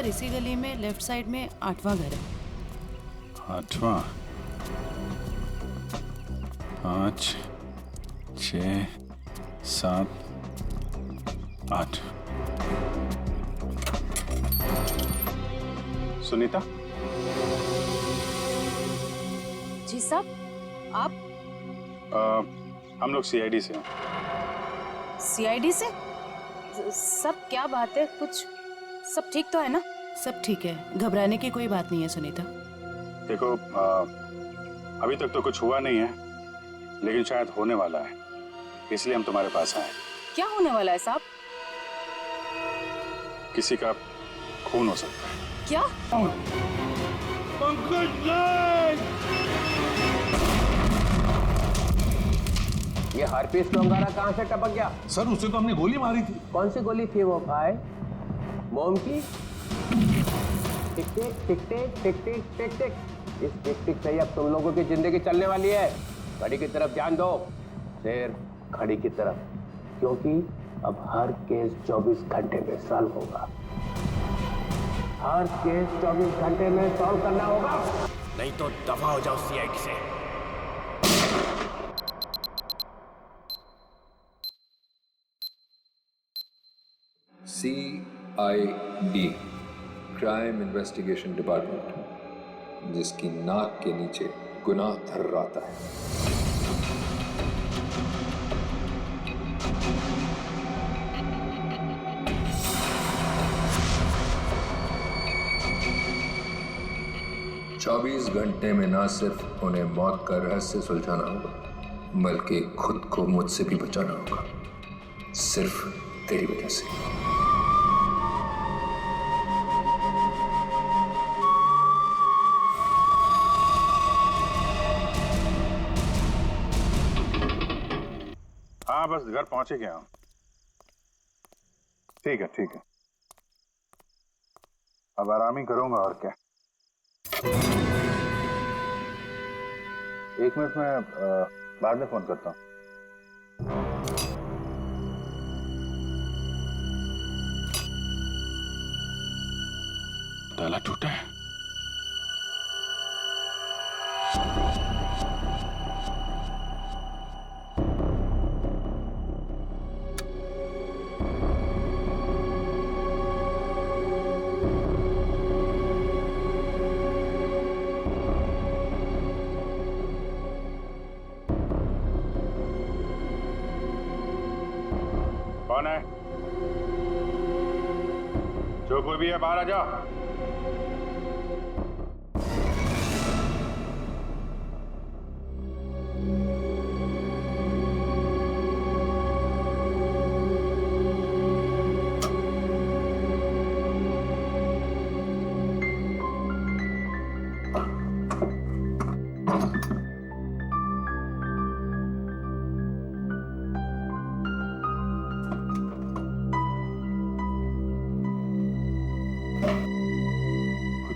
Sir इसी गली में लेफ्ट साइड में 8वां घर है। 8वां? 5 6 7 8। सुनीता? जी साहब, आप? हम लोग सीआईडी से हैं। सीआईडी से? सब क्या बात है? कुछ सब ठीक तो है ना? सब ठीक है, घबराने की कोई बात नहीं है सुनीता। देखो अभी तक तो कुछ हुआ नहीं है, लेकिन शायद होने वाला है, इसलिए हम तुम्हारे पास आए। क्या होने वाला है साहब? किसी का खून हो सकता है। क्या? ये हार्पिस डोंगारा कहाँ से टपक गया? सर उसे तो हमने गोली मारी थी। कौन सी गोली थी वो भाई? मोम की? टिक टिक टिक टिक टिक टिक टिक टिक। इस टिक टिक से ही अब तुम लोगों की जिंदगी चलने वाली है। घड़ी की तरफ ध्यान दो शेर, घड़ी की तरफ, क्योंकि अब हर केस 24 घंटे में सॉल्व होगा। हर केस 24 घंटे में सॉल्व करना होगा, नहीं तो दफा हो जाओ सीआईडी से। CID क्राइम इन्वेस्टिगेशन डिपार्टमेंट, जिसकी नाक के नीचे गुनाह थर्राता है। चौबीस घंटे में ना सिर्फ उन्हें मौत का रहस्य सुलझाना होगा, बल्कि खुद को मुझसे भी बचाना होगा, सिर्फ तेरी वजह से। हाँ बस घर पहुंचे गया हूँ। ठीक है ठीक है, अब आराम ही करूंगा और क्या। 1 मिनट में बाद में फोन करता हूँ। ताला टूटा है। कौन है? जो कोई भी है बाहर आ जाओ।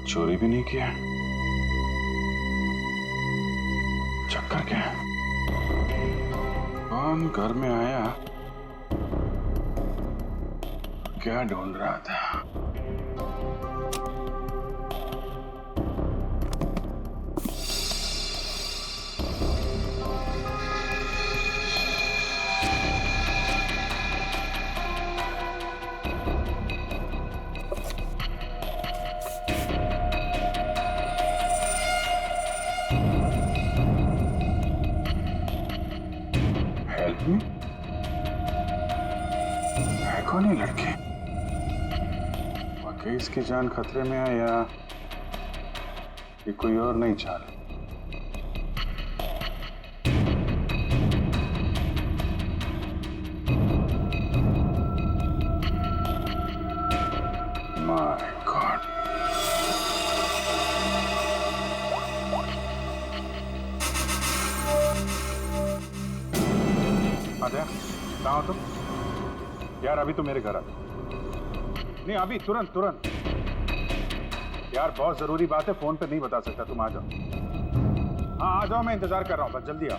चोरी भी नहीं किया, चक्कर क्या है? कौन घर में आया, क्या ढूंढ रहा था? है कौन ये लड़के? वाकई इसकी जान खतरे में है या ये कोई और नहीं चाल? माय गॉड, आद्या कहाँ हो तुम? यार अभी तो मेरे घर आ। नहीं अभी तुरंत तुरंत यार, बहुत जरूरी बात है, फोन पे नहीं बता सकता। तुम आ जाओ। हाँ आ जाओ, मैं इंतजार कर रहा हूँ, बस जल्दी आओ।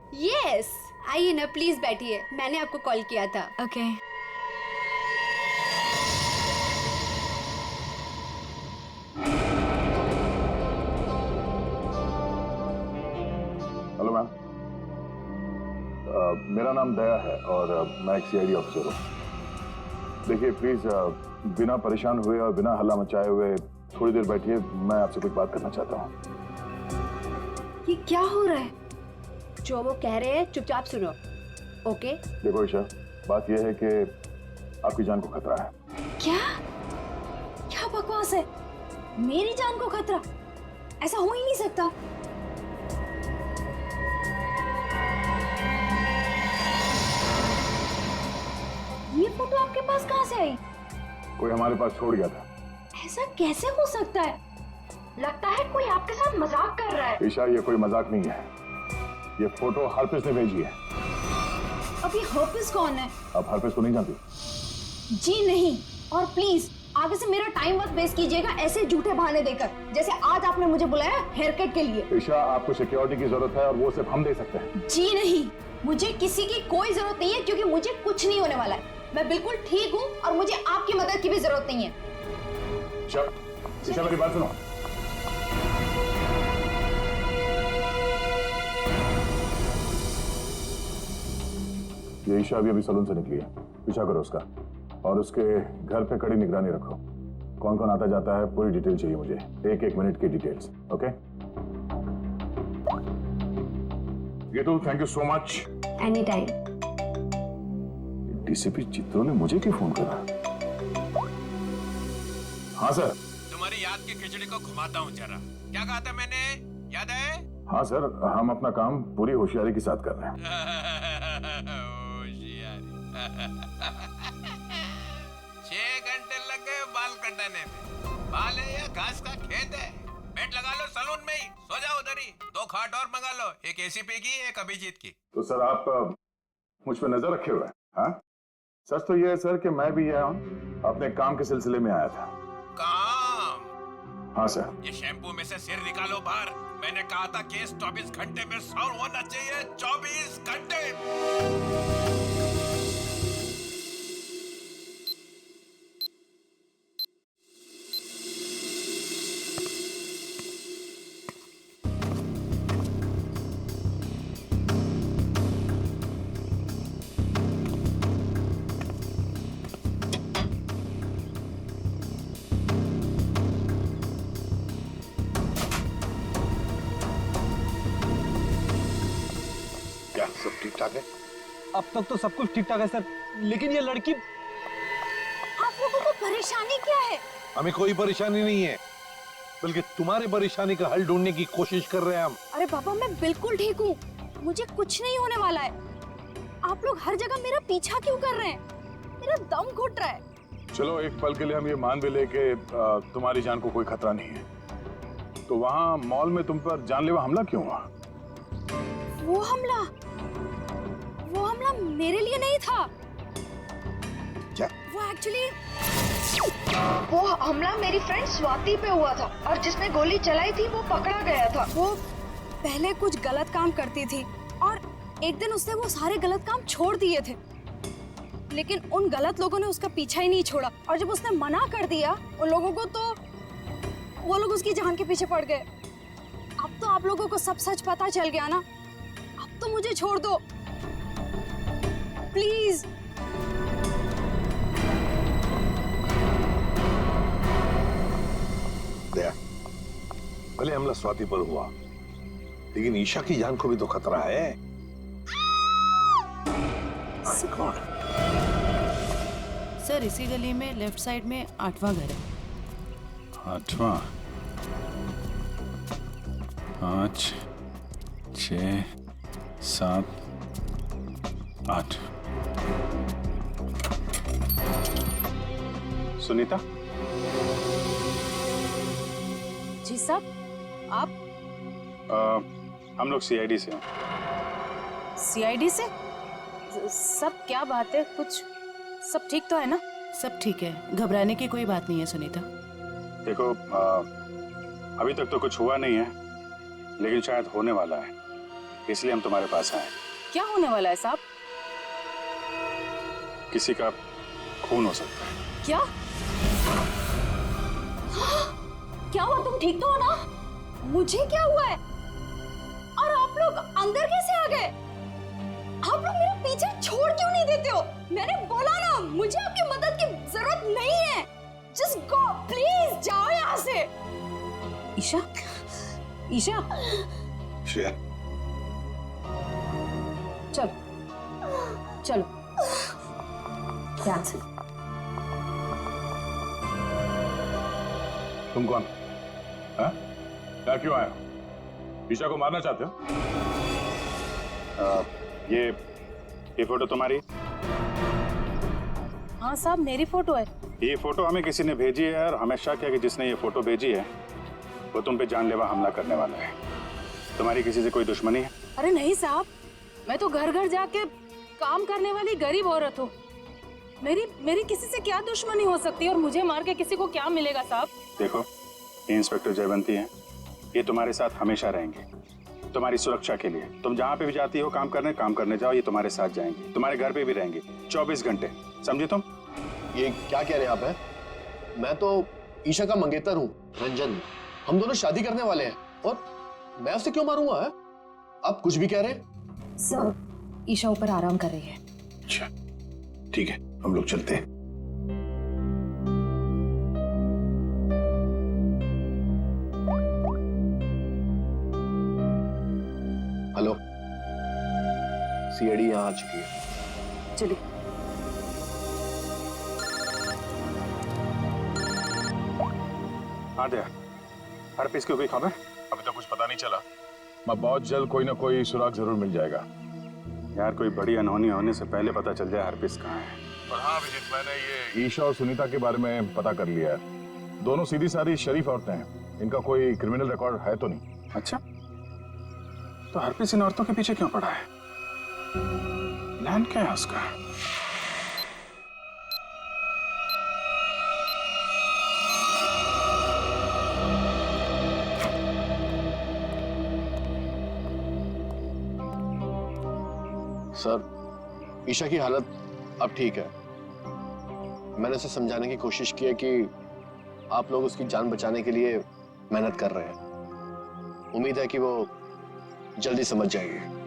यस, आइए ना प्लीज बैठिए, मैंने आपको कॉल किया था। ओके। हेलो मैम, मेरा नाम दया है और मैं एक सीआईडी ऑफिसर हूँ। देखिए प्लीज बिना परेशान हुए और बिना हल्ला मचाए हुए थोड़ी देर बैठिए, मैं आपसे कुछ बात करना चाहता हूँ। ये क्या हो रहा है? जो वो कह रहे हैं चुपचाप सुनो, ओके? देखो ईशा, बात यह है कि आपकी जान को खतरा है। क्या क्या बकवास है? मेरी जान को खतरा? ऐसा हो ही नहीं सकता। ये फोटो आपके पास कहाँ से आई? कोई हमारे पास छोड़ गया था। ऐसा कैसे हो सकता है? लगता है कोई आपके साथ मजाक कर रहा है। ईशा, ये कोई मजाक नहीं है, ये फोटो हरप्रीत ने भेजी है। अब ये हरप्रीत कौन है? आप हरप्रीत को नहीं जानती? जी नहीं, और प्लीज आगे से मेरा टाइम मत वेस्ट कीजिएगा ऐसे झूठे बहाने देकर, जैसे आज आपने मुझे बुलाया हेयर कट के लिए। ईशा, आपको सिक्योरिटी की जरूरत है और वो सिर्फ हम दे सकते हैं। जी नहीं, मुझे किसी की कोई जरूरत नहीं है, क्योंकि मुझे कुछ नहीं होने वाला है। मैं बिल्कुल ठीक हूँ और मुझे आपकी मदद की भी जरूरत नहीं है। ईशा, मेरी बात सुनो। ये ईशा अभी सलून से निकली है, पीछा करो उसका और उसके घर पे कड़ी निगरानी रखो। कौन कौन आता जाता है पूरी डिटेल चाहिए मुझे, एक मिनट की डिटेल्स। ओके गेतू, thank you so much. Any time. DCP चित्रों ने मुझे क्यों फोन करा? हाँ सर। तुम्हारी याद की खिचड़ी को घुमाता हूँ जरा। क्या कहा था मैंने, याद है? हाँ सर, हम अपना काम पूरी होशियारी के साथ कर रहे हैं। होशियारी। 6 घंटे लग गए बाल कटाने में। बाल है या घास का खेत है? बेड लगा लो सलून में ही, सो जाओ उधर ही। 2 खाट और मंगा लो, एक एसीपी की, एक अभिजीत की। तो सर आप मुझ पे नजर रखे हुए हैं? हाँ, सच तो ये है सर कि मैं भी यहाँ अपने काम के सिलसिले में आया था। काम? हाँ सर। ये शैम्पू में से सिर निकालो बाहर। मैंने कहा था केस 24 घंटे में सॉल्व होना चाहिए। 24 घंटे। सब ठीक ठाक है? अब तक तो सब कुछ ठीक ठाक है सर, लेकिन ये लड़की। आप लोगों को परेशानी क्या है? हमें कोई परेशानी नहीं है, बल्कि तुम्हारी परेशानी का हल ढूंढने की कोशिश कर रहे हैं हम। अरे पापा, मैं बिल्कुल ठीक हूँ, मुझे कुछ नहीं होने वाला है। आप लोग हर जगह मेरा पीछा क्यों कर रहे हैं? मेरा दम घुट रहा है। चलो एक पल के लिए हम ये मान भी ले कि तुम्हारी जान को कोई खतरा नहीं है, तो वहाँ मॉल में तुम पर जानलेवा हमला क्यों हुआ? वो हमला मेरे लिए नहीं था। क्या? वो हमला मेरी फ्रेंड स्वाति पे हुआ था, और जिसने गोली चलाई थी वो पकड़ा गया था। वो पहले कुछ गलत काम करती थी और एक दिन उसने वो सारे गलत काम छोड़ दिए थे, लेकिन उन गलत लोगों ने उसका पीछा ही नहीं छोड़ा, और जब उसने मना कर दिया उन लोगों को, तो वो लोग उसकी जान के पीछे पड़ गए। अब तो आप लोगों को सब सच पता चल गया ना, अब तो मुझे छोड़ दो प्लीज। दया, भले हमला स्वाति पर हुआ, लेकिन ईशा की जान को भी तो खतरा है। सर, इसी गली में लेफ्ट साइड में 8वां घर है। 8वां? 5, 6, 7, 8। सुनीता? जी साहब, आप? हम लोग सीआईडी से हैं। सीआईडी से? सब क्या बात है? कुछ सब ठीक तो है ना? सब ठीक है, घबराने की कोई बात नहीं है सुनीता। देखो, अभी तक तो कुछ हुआ नहीं है, लेकिन शायद होने वाला है। इसलिए हम तुम्हारे पास आए। क्या होने वाला है साहब? किसी का खून हो सकता है। क्या क्या हुआ? तुम ठीक तो हो ना? मुझे क्या हुआ है? और आप लोग अंदर कैसे आ गए? आप लोग मेरा पीछे छोड़ क्यों नहीं देते हो? मैंने बोला ना, मुझे आपकी मदद की जरूरत नहीं है। जस्ट गो प्लीज, जाओ यहाँ से। ईशा, ईशा, श्रेया, चलो चलो ध्यान से। तुम कौन? हाँ? क्या क्यों आए हो? ईशा को मारना चाहते हो? ये फोटो तुम्हारी? हाँ साहब, मेरी फोटो है। ये फोटो हमें किसी ने भेजी है और हमें शक है कि जिसने ये फोटो भेजी है वो तुम पे जानलेवा हमला करने वाला है। तुम्हारी किसी से कोई दुश्मनी है? अरे नहीं साहब, मैं तो घर घर जाके काम करने वाली गरीब औरत हूँ। मेरी किसी से क्या दुश्मनी हो सकती है और मुझे मार के किसी को क्या मिलेगा साहब? देखो, ये इंस्पेक्टर जयवंती हैं, ये तुम्हारे साथ हमेशा रहेंगे, तुम्हारी सुरक्षा के लिए। तुम जहाँ पे भी जाती हो काम करने जाओ, ये तुम्हारे साथ जाएंगे, तुम्हारे घर पे भी रहेंगे 24 घंटे, समझे तुम? ये क्या कह रहे हैं आप? हैं? मैं तो ईशा का मंगेतर हूँ, रंजन। हम दोनों शादी करने वाले हैं और मैं उसे क्यों मारूंगा? है? आप कुछ भी कह रहे हैं? सर, ईशा ऊपर आराम कर रही है। अच्छा ठीक है, हम लोग चलते हैं। हेलो, सीआईडी यहाँ आ चुकी है। चलिए। हाँ दया, हर पीस की कोई खबर? अभी तो कुछ पता नहीं चला, मैं बहुत जल्द कोई ना कोई सुराग जरूर मिल जाएगा। यार कोई बड़ी अनहोनी होने से पहले पता चल जाए हर पीस कहाँ है। और हाँ अभिजीत, मैंने ये ईशा और सुनीता के बारे में पता कर लिया है। दोनों सीधी सादी शरीफ औरतें हैं, इनका कोई क्रिमिनल रिकॉर्ड है तो नहीं। अच्छा, तो हर पीस इन औरतों के पीछे क्यों पड़ा है? प्लान क्या है उसका? सर, ईशा की हालत अब ठीक है। मैंने उसे समझाने की कोशिश की है कि आप लोग उसकी जान बचाने के लिए मेहनत कर रहे हैं। उम्मीद है कि वो जल्दी समझ जाएगी।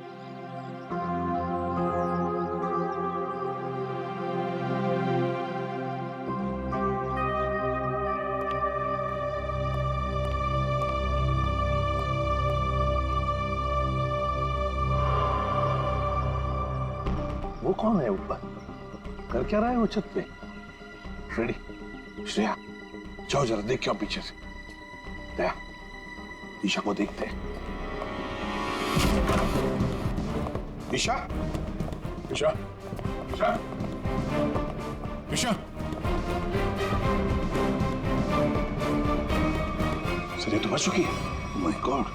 वो कौन है ऊपर? कर क्या रहा है वो छत पे? फ्रेडी, श्रेया, जाओ जरा देख क्या पीछे से। दया, ईशा को देखते हैं। ईशा, ईशा, ईशा, ईशा। सर ये तो मर चुकी है। ओह माय गॉड,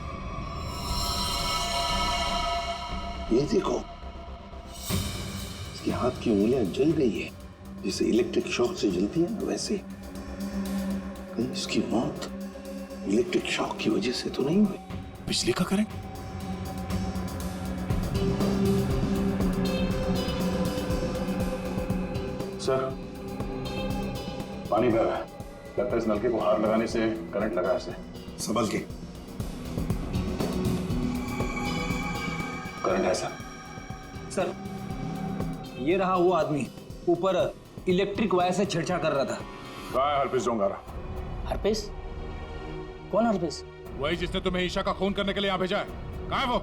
ये देखो, इसके हाथ की उंगलियां जल गई है, जैसे इलेक्ट्रिक शॉक से जलती है ना, वैसे। कहीं इसकी मौत इलेक्ट्रिक शॉक की वजह से तो नहीं हुई? बिजली का करंट? सर, पानी बह रहा है, लगता है इस नलके को हाथ लगाने से करंट लगा इसे। संभल के। करंट है सर। सर, ये रहा वो आदमी, ऊपर इलेक्ट्रिक वायर से छेड़छाड़ कर रहा था। कहाँ है हरपीस डोंगारा? हरपेश? कौन हरपेश? वही जिसने तुम्हें ईशा का खून करने के लिए यहाँ भेजा है। कहाँ है वो?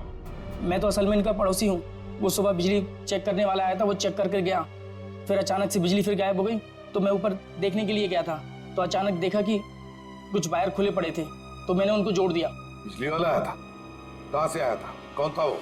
मैं तो असल में इनका पड़ोसी हूँ। वो सुबह बिजली चेक करने वाला आया था, वो चेक करके गया, फिर अचानक से बिजली फिर गायब हो गई, तो मैं ऊपर देखने के लिए गया था, तो अचानक देखा कि कुछ वायर खुले पड़े थे, तो मैंने उनको जोड़ दिया। बिजली वाला आया था? कहाँ से आया था? कौन था वो?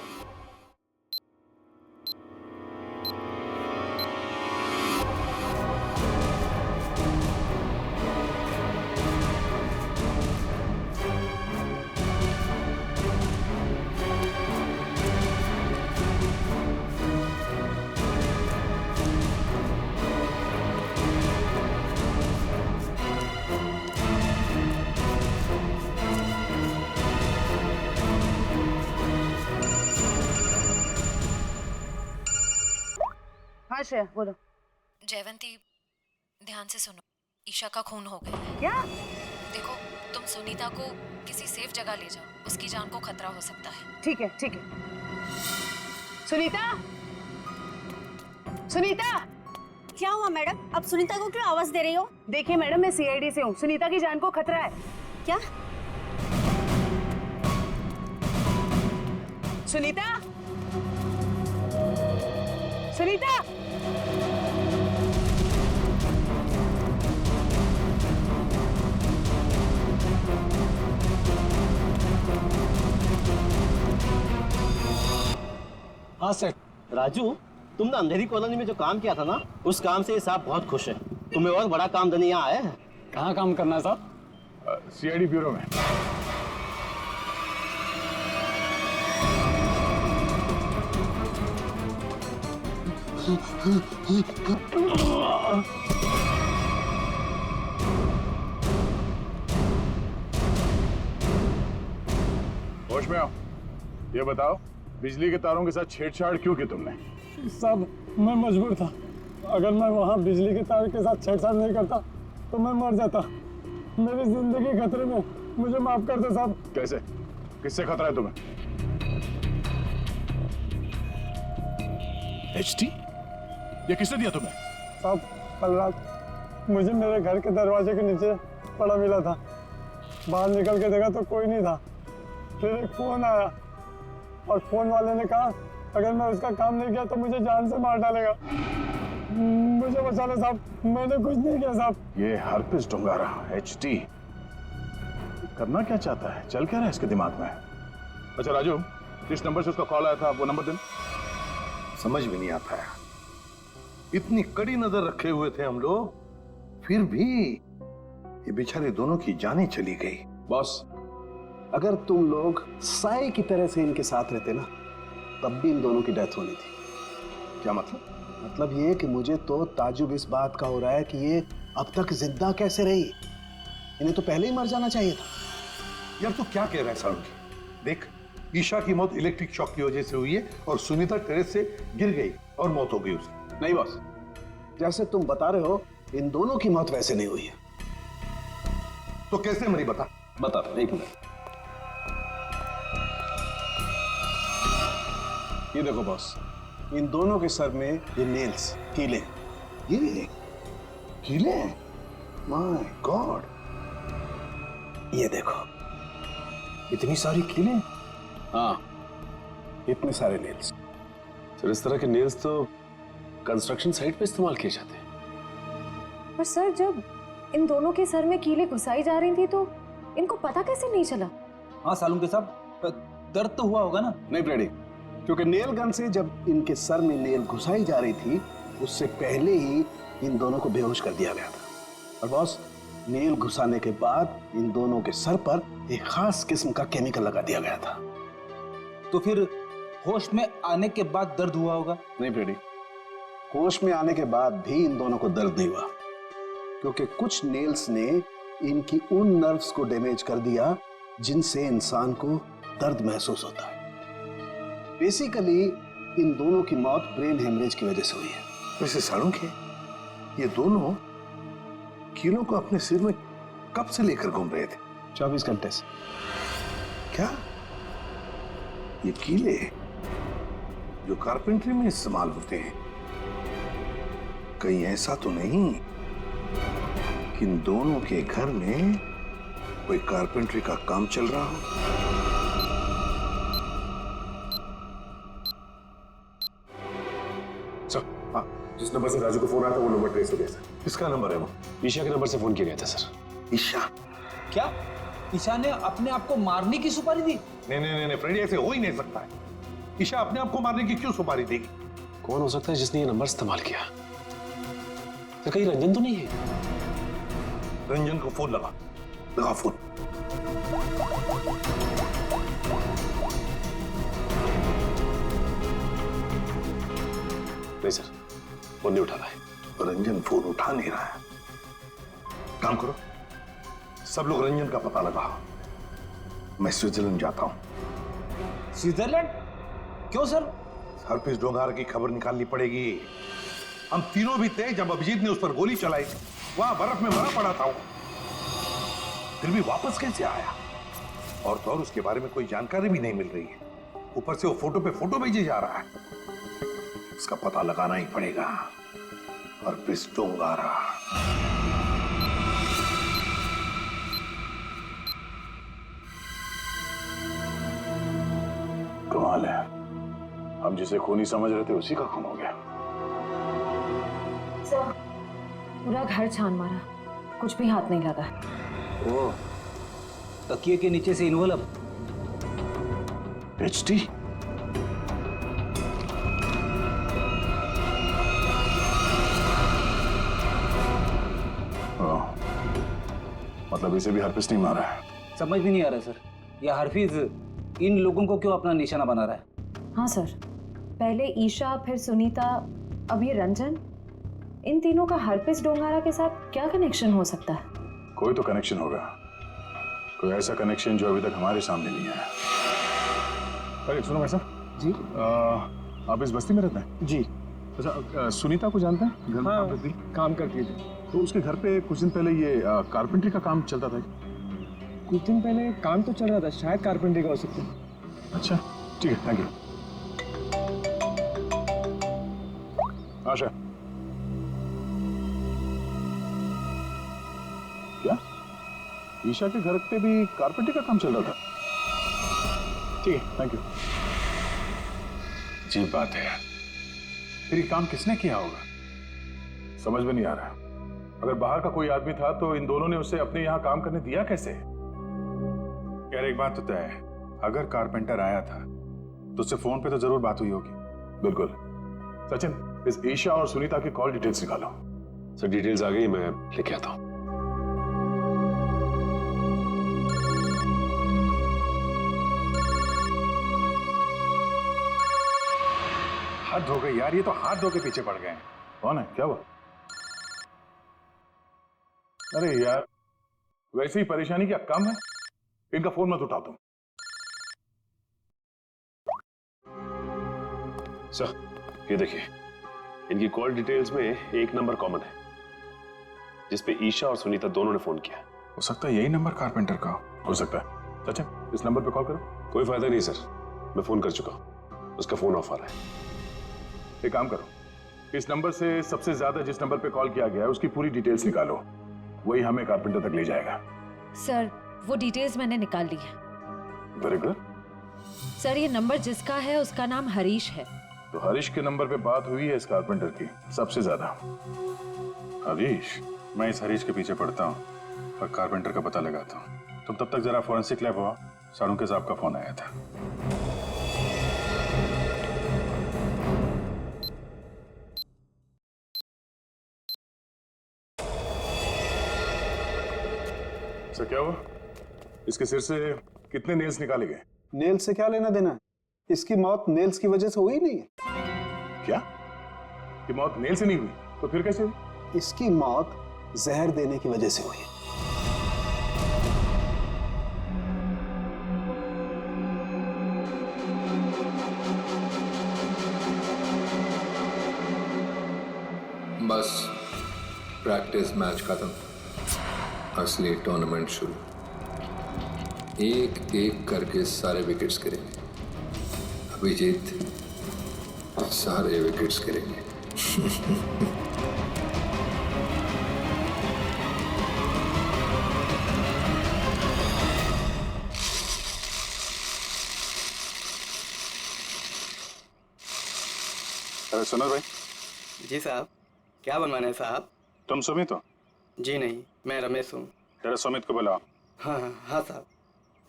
श्रेया बोलो। जयवंती, ध्यान से सुनो, ईशा का खून हो गया है। क्या? देखो, तुम सुनीता को किसी सेफ जगह ले जाओ, उसकी जान को खतरा हो सकता है। ठीक है, ठीक है। सुनीता, सुनीता। क्या हुआ मैडम? अब सुनीता को क्यों आवाज दे रही हो? देखिए मैडम, मैं सीआईडी से हूँ, सुनीता की जान को खतरा है। क्या? सुनीता, सुनीता। हाँ सर। राजू, तुमने अंधेरी कॉलोनी में जो काम किया था ना, उस काम से साहब बहुत खुश है। तुम्हें और बड़ा काम देने यहाँ आए हैं। कहाँ काम करना है साहब? सीआईडी ब्यूरो में। होश में आओ। ये बताओ, बिजली के तारों के साथ छेड़छाड़ क्यों की तुमने? साहब, मैं मजबूर था। अगर मैं वहाँ बिजली के तार के साथ छेड़छाड़ नहीं करता तो मैं मर जाता। मेरी जिंदगी खतरे में, मुझे माफ कर दो साहब। कैसे? किससे खतरा है तुम्हें? एचटी? ये किसने दिया तुम्हें? साहब, कल रात मुझे मेरे घर के दरवाजे के नीचे पड़ा मिला था। बाहर निकल के देखा तो कोई नहीं था। फिर एक फोन आया और फोन वाले ने कहा अगर मैं उसका काम नहीं किया तो मुझे जान से मार डालेगा। मुझे बचा लो साहब, मैंने कुछ नहीं किया साहब। ये हरपिस डुंगारा एचटी करना क्या चाहता है? चल क्या रहा है इसके दिमाग में? अच्छा राजू, जिस नंबर से उसका कॉल आया था वो नंबर देना। समझ में नहीं आता है, इतनी कड़ी नजर रखे हुए थे हम लोग, फिर भी ये बेचारे दोनों की जानें चली गई। बॉस, अगर तुम लोग साए की तरह से इनके साथ रहते ना, तब भी इन दोनों की डेथ होनी थी। क्या मतलब? मतलब ये कि मुझे तो ताजुब इस बात का हो रहा है कि ये अब तक जिंदा कैसे रही। इन्हें तो पहले ही मर जाना चाहिए था। यार तू क्या कह रहा है सारुण? देख, ईशा की मौत इलेक्ट्रिक शॉक की वजह से हुई है और सुनीता टेरेस से गिर गई और मौत हो गई उसकी। नहीं बॉस, जैसे तुम बता रहे हो इन दोनों की मौत वैसे नहीं हुई है। तो कैसे मरी बता? बता, एक मिनट। ये देखो बॉस, इन दोनों के सर में ये नेल्स, कीले। ये कीले? My god. ये देखो, इतनी सारी कीले? हाँ, इतने सारे नेल्स। सर, इस तरह के नेल्स तो कंस्ट्रक्शन साइट पे इस्तेमाल किए जाते हैं। पर सर, जब इन दोनों के सर में कीले घुसाई जा रही थी तो इनको पता कैसे नहीं चला? हाँ सालून के साहब, दर्द तो हुआ होगा ना? नहीं फ्रेडी, क्योंकि नेल गन से जब इनके सर में नेल घुसाई जा रही थी उससे पहले ही इन दोनों को बेहोश कर दिया गया था। और बॉस, नेल घुसाने के बाद इन दोनों के सर पर एक खास किस्म का केमिकल लगा दिया गया था। तो फिर होश में आने के बाद दर्द हुआ होगा? नहीं फ्रेडी, होश में आने के बाद भी इन दोनों को दर्द नहीं हुआ, क्योंकि कुछ नेल्स ने इनकी उन नर्व्स को डैमेज कर दिया जिनसे इंसान को दर्द महसूस होता है। बेसिकली इन दोनों की मौत ब्रेन हेमरेज की वजह से हुई है। वैसे सारुण के ये दोनों कीलों को अपने सिर में कब से लेकर घूम रहे थे? 24 घंटे से। क्या ये कीले जो कारपेंट्री में इस्तेमाल होते हैं, कहीं ऐसा तो नहीं कि इन दोनों के घर में कोई कारपेंट्री का काम चल रहा हो? जिस नंबर से राजू को फोन आया था वो नंबर ट्रेस हो गया सर। किसका नंबर है वो? ईशा के नंबर से फोन किया गया था सर। ईशा? क्या ईशा ने अपने आप को मारने की सुपारी दी? नहीं फ्रेडी, ऐसे हो ही नहीं सकता है। ईशा अपने आप को मारने की क्यों सुपारी देगी? कौन हो सकता है जिसने ये नंबर इस्तेमाल किया? तो कहीं रंजन तो नहीं है? रंजन को फोन लगा फोन। नहीं सर, फोन नहीं उठा रहा है। रंजन फोन उठा नहीं रहा है। काम करो, सब लोग रंजन का पता लगाओ। मैं स्विट्जरलैंड जाता हूं। स्विट्जरलैंड? क्यों सर? हरपिस डोंगार की खबर निकालनी पड़ेगी। हम तीनों भी थे जब अभिजीत ने उस पर गोली चलाई थी। वहां बर्फ में मरा पड़ा था वो, फिर भी वापस कैसे आया? और तो और उसके बारे में कोई जानकारी भी नहीं मिल रही है। ऊपर से वो फोटो पे फोटो भेजे जा रहा है। इसका पता लगाना ही पड़ेगा। और पिस्टोंगारा। कमाल है, हम जिसे खूनी समझ रहे थे उसी का खून हो गया। सर, पूरा घर छान मारा, कुछ भी हाथ नहीं लगा। ओ, तकिए के नीचे से इन्वॉल्व। एचटी? मतलब इसे भी हरपिस नहीं मारा है? समझ में नहीं आ रहा सर, यह हरफीज इन लोगों को क्यों अपना निशाना बना रहा है? हाँ सर, पहले ईशा, फिर सुनीता, अब ये रंजन। इन तीनों का हरपिस डोंगारा के साथ क्या कनेक्शन हो सकता है? कोई तो कनेक्शन होगा, कोई ऐसा कनेक्शन जो अभी तक हमारे सामने नहीं आया। अरे सुनो भाई साहब जी, आप इस बस्ती में रहते हैं? जी। अच्छा, सुनीता को जानते हैं? घर में काम करती? काम करती थी। तो उसके घर पे कुछ दिन पहले ये कारपेंटरी का काम चलता था। कुछ दिन पहले काम तो चल रहा था, शायद कारपेंटरी का हो सकता है। अच्छा ठीक है, थैंक यू। आशा, क्या ईशा के घर पे भी कारपेंटरी का काम चल रहा था? ठीक है, थैंक यू। अजीब बात है यार, फिर ये काम किसने किया होगा? समझ में नहीं आ रहा। अगर बाहर का कोई आदमी था तो इन दोनों ने उसे अपने यहाँ काम करने दिया कैसे? यार एक बात तो तय है, अगर कारपेंटर आया था तो उससे फोन पे तो जरूर बात हुई होगी। बिल्कुल। सचिन, इस ईशा और सुनीता की कॉल डिटेल्स निकालो। सर डिटेल्स आ गई, मैं लेके आता हूँ। हाथ धो गए यार, ये तो हाथ धो के पीछे पड़ गए हैं। कौन है, क्या हुआ? अरे यार, वैसे ही परेशानी क्या कम है? इनका फोन मत उठा तुम। सर ये देखिए, इनकी कॉल डिटेल्स में एक नंबर कॉमन है जिसपे ईशा और सुनीता दोनों ने फोन किया। हो सकता है यही नंबर कारपेंटर का हो सकता है। सचिन, इस नंबर पे कॉल करो। कोई फायदा नहीं सर, मैं फोन कर चुका हूं, उसका फोन ऑफ आ रहा है। एक काम करो, इस नंबर से सबसे ज्यादा जिस नंबर पे कॉल किया गया है उसकी पूरी डिटेल्स निकालो, वही हमें कारपेंटर तक ले जाएगा। सर, वो डिटेल्स मैंने निकाल ली है। Very good. सर, ये नंबर जिसका है उसका नाम हरीश है। तो हरीश के नंबर पे बात हुई है इस कारपेंटर की सबसे ज्यादा। हरीश? मैं इस हरीश के पीछे पड़ता हूँ और कारपेंटर का पता लगाता हूँ। तुम तब तक जरा फॉरेंसिक लैब हुआ, सारुंके साहब का फोन आया था। सर क्या हुआ? इसके सिर से कितने नेल्स निकाले गए? नेल से क्या लेना देना है? इसकी मौत नेल्स की वजह से हुई नहीं है। क्या? कि मौत नेल से नहीं हुई तो फिर कैसे हुई? इसकी मौत जहर देने की वजह से हुई है। बस प्रैक्टिस मैच खत्म, असली टूर्नामेंट शुरू। एक एक करके सारे विकेट्स गिरेंगे। अभिजीत सारे विकेट्स गिरेंगे। अरे सुनो भाई। जी साहब, क्या बनवाना है साहब? तुम सुमित हो? जी नहीं, मैं रमेश हूँ। जरा सुमित को बुलाओ। हाँ हाँ हाँ साहब।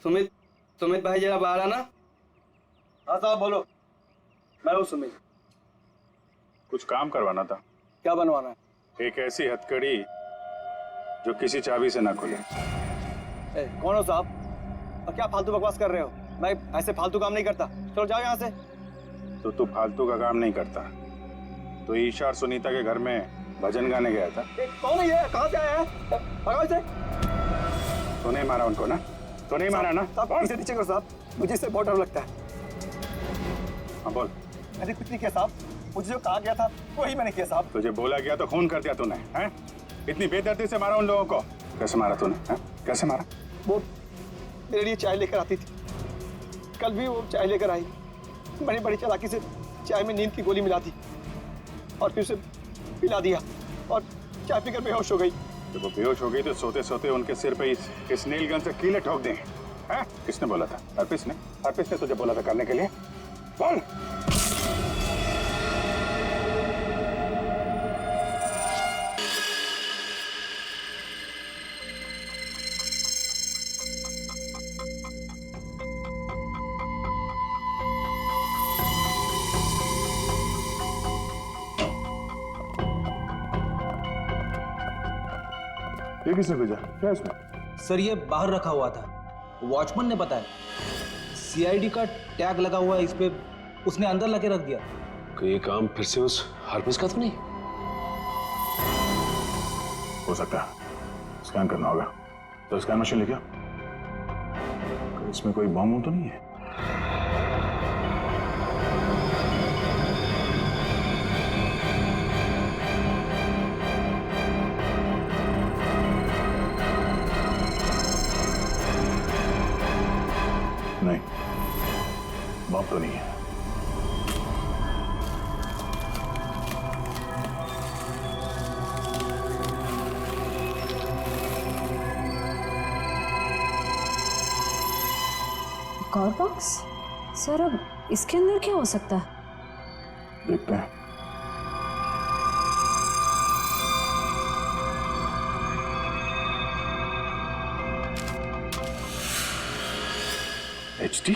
सुमित भाई जरा बाहर आना। हाँ साहब बोलो। मैं हूँ सुमित। कुछ काम करवाना था। क्या बनवाना है? एक ऐसी हथकड़ी जो किसी चाबी से ना खुले। कौन हो साहब और क्या फालतू बकवास कर रहे हो? मैं ऐसे फालतू काम नहीं करता। चलो जाओ यहाँ से। तो तू फालतू का काम नहीं करता तो ईशा और सुनीता के घर में भजन गाने गया था। कौन है ये? कहाँ से आया है? भगाओ इसे। तो नहीं मारा उनको ना? तो नहीं मारा ना? साहब इसे नीचे करो साहब, मुझे इससे बहुत डर लगता है। हाँ बोल। मैंने कुछ नहीं किया साहब, मुझे जो कहा गया था वही मैंने किया साहब। तुझे बोला गया तो खून कर दिया तूने, हैं? इतनी बेदर्दी से मारा उन लोगों को। कैसे मारा तूने, हैं? कैसे मारा? वो मेरे लिए चाय लेकर आती थी, कल भी वो चाय लेकर आई। मैंने बड़ी चालाकी से चाय में नींद की गोली मिला दी और फिर उसे पिला दिया और चाय पीकर बेहोश हो गई। जब वो बेहोश हो गई तो सोते सोते उनके सिर पे इस नील गन से कीले ठोक दें, हैं? किसने बोला था? हरपिस ने तुझे बोला था करने के लिए? बोल। ये किसने भेजा? क्या इसमें? सर ये बाहर रखा हुआ था, वॉचमैन ने बताया। सीआईडी का टैग लगा हुआ है इस पे, उसने अंदर लगे रख दिया। तो ये काम फिर से उस हरपिस का तो नहीं? हो सकता है, स्कैन करना होगा। तो स्कैन मशीन लेके आओ। इसमें कोई बम तो नहीं है? नहीं, बम तो नहीं है। एक और बॉक्स? सर अब इसके अंदर क्या हो सकता है? देखते हैं। HD?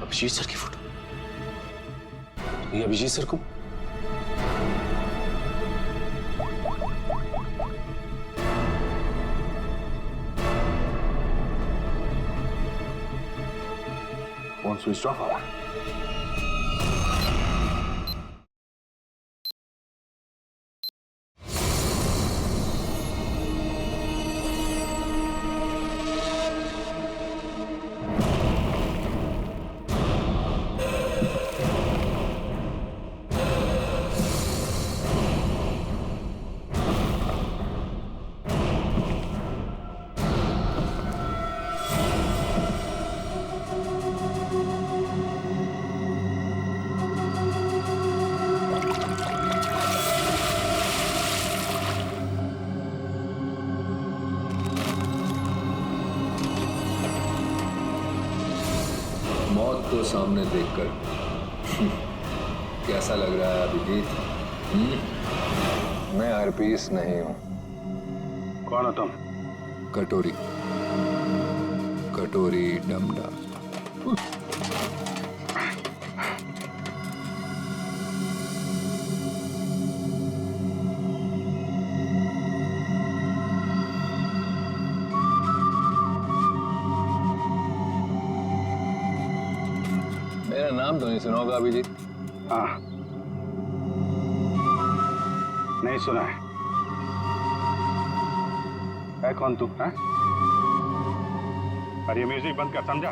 अभिजीत सर की फोटो। ये अभिजीत सर को फोन स्विच ऑफ हुआ। मौत को सामने देखकर कैसा लग रहा है अभिजीत? मैं हरपीस नहीं हूं। कौन हो तुम? कटोरी, कटोरी डमडा। मेरा नाम तो नहीं सुना होगा अभिजीत? हाँ, नहीं सुना है। कौन तू? है? और ये म्यूजिक बंद कर, समझा?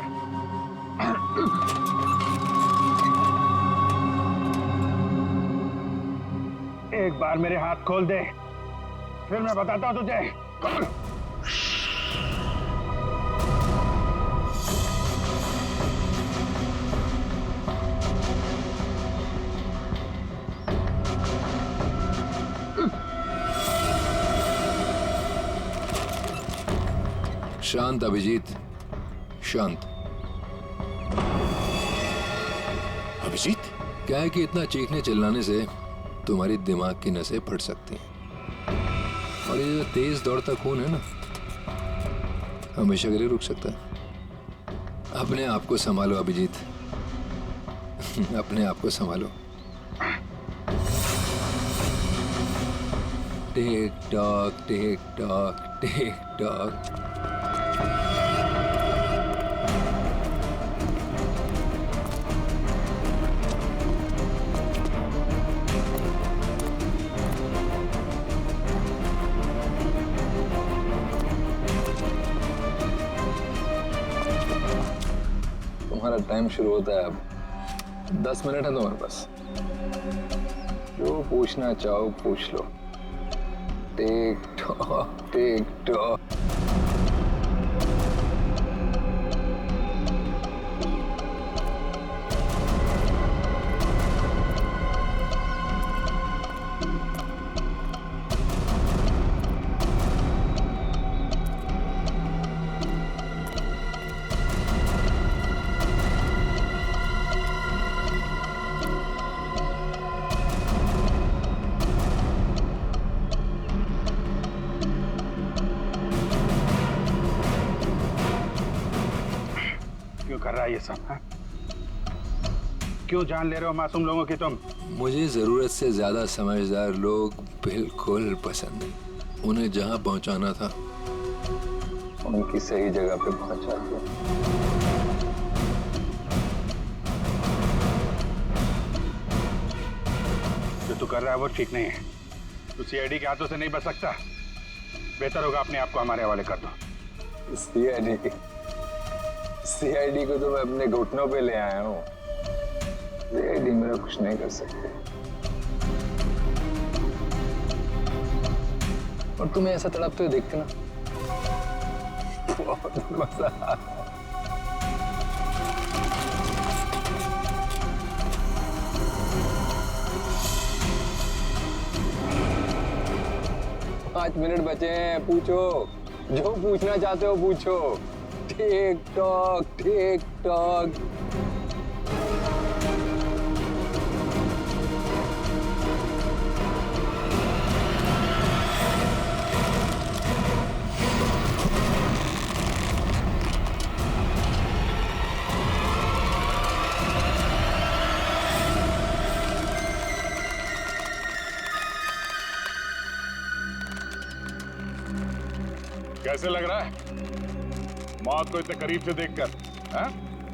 एक बार मेरे हाथ खोल दे, फिर मैं बताता हूं तुझे। कौन? शांत अभिजीत, शांत। अभिजीत? क्या है कि इतना चीखने चिल्लाने से तुम्हारी दिमाग की नसें फट सकती हैं, और ये जो तेज दौड़ता खून है ना, हमेशा के लिए रुक सकता है। अपने आप को संभालो अभिजीत, अपने आप को संभालो। Tick tock, TikTok, tick tock. तुम्हारा टाइम शुरू होता है अब। 10 मिनट है तुम्हारे पास, जो पूछना चाहो पूछ लो। Tick tock tick tock. क्यों कर रहा है ये सब? हाँ? क्यों जान ले रहे हो मासूम लोगों की तुम? मुझे जरूरत से ज्यादा समझदार लोग बिल्कुल पसंद नहीं। उन्हें जहां पहुंचाना था उनकी सही जगह पे पहुंचा दिया। जो तू कर रहा है वो ठीक नहीं है। तू सीआईडी के हाथों से नहीं बच सकता। बेहतर होगा अपने आप को हमारे हवाले कर दो। सीआईडी को तो मैं अपने घुटनों पे ले आया हूँ। सीआईडी मेरा कुछ नहीं कर सकते। और तुम्हें ऐसा तड़पते हुए देखते ना बहुत मजा आता है। 5 मिनट बचे हैं, पूछो जो पूछना चाहते हो पूछो। Tick tock tick tock. कैसे लग रहा है मौत को इतने करीब से देखकर?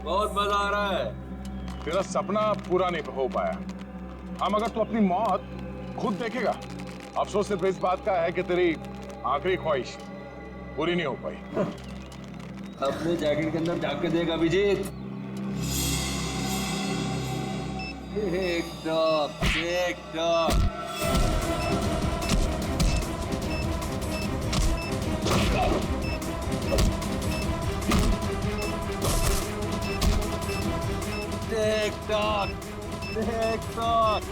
बहुत मजा आ रहा है। तेरा सपना पूरा नहीं हो पाया। हम अगर तू अपनी मौत खुद देखेगा, अफसोस सिर्फ इस बात का है कि तेरी आखिरी ख्वाहिश पूरी नहीं हो पाई। अपने जैकेट के अंदर झांक के देख Abhijeet. TikTok TikTok. TikTok, TikTok.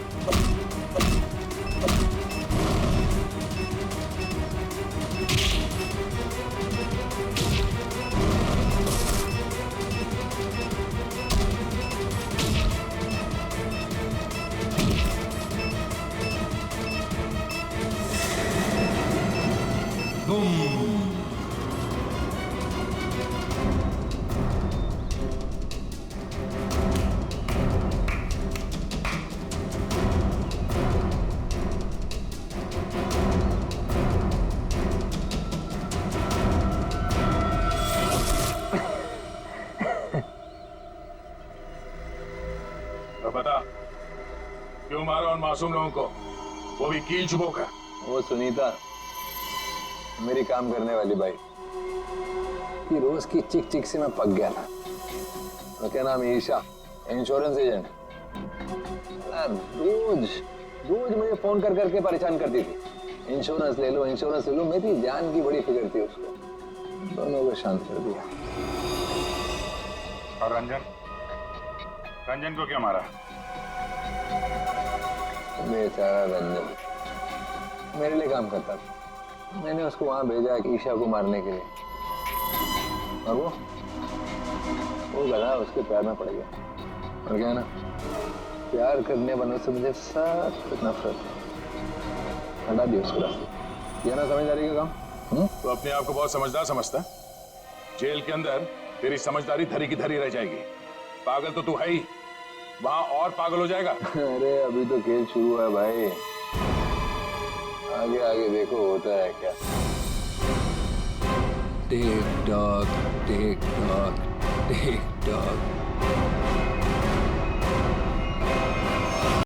बता क्यों मारा उन मासूम लोगों को, वो भी कील चुबो कर? वो सुनीता मेरी काम करने वाली बाई की रोज की चिक चिक से मैं पक गया था। तो क्या नाम है, ईशा, इंश्योरेंस एजेंट। रोज रोज मुझे फोन कर करके परेशान करती थी। इंश्योरेंस ले लो इंश्योरेंस ले लो। मेरी जान की बड़ी फिक्र थी उसको। दोनों को शांत कर दिया। और रंजन, रंजन को क्या मारा? बेचारा रंजन मेरे लिए काम करता था। मैंने उसको वहां भेजा ईशा को मारने के लिए, और वो गधा उसके प्यार में पड़ गया। और क्या ना, प्यार करने वालों से मुझे सख्त नफरत है। हटा दिया उसको रास्ते। यह ना समझदारी का काम। तो अपने आप को बहुत समझदार समझता है। जेल के अंदर तेरी समझदारी धरी की धरी रह जाएगी। पागल तो तू है ही, वहां और पागल हो जाएगा। अरे अभी तो खेल शुरू है भाई, आगे आगे देखो होता है क्या। Tick tock TikTok tick tock.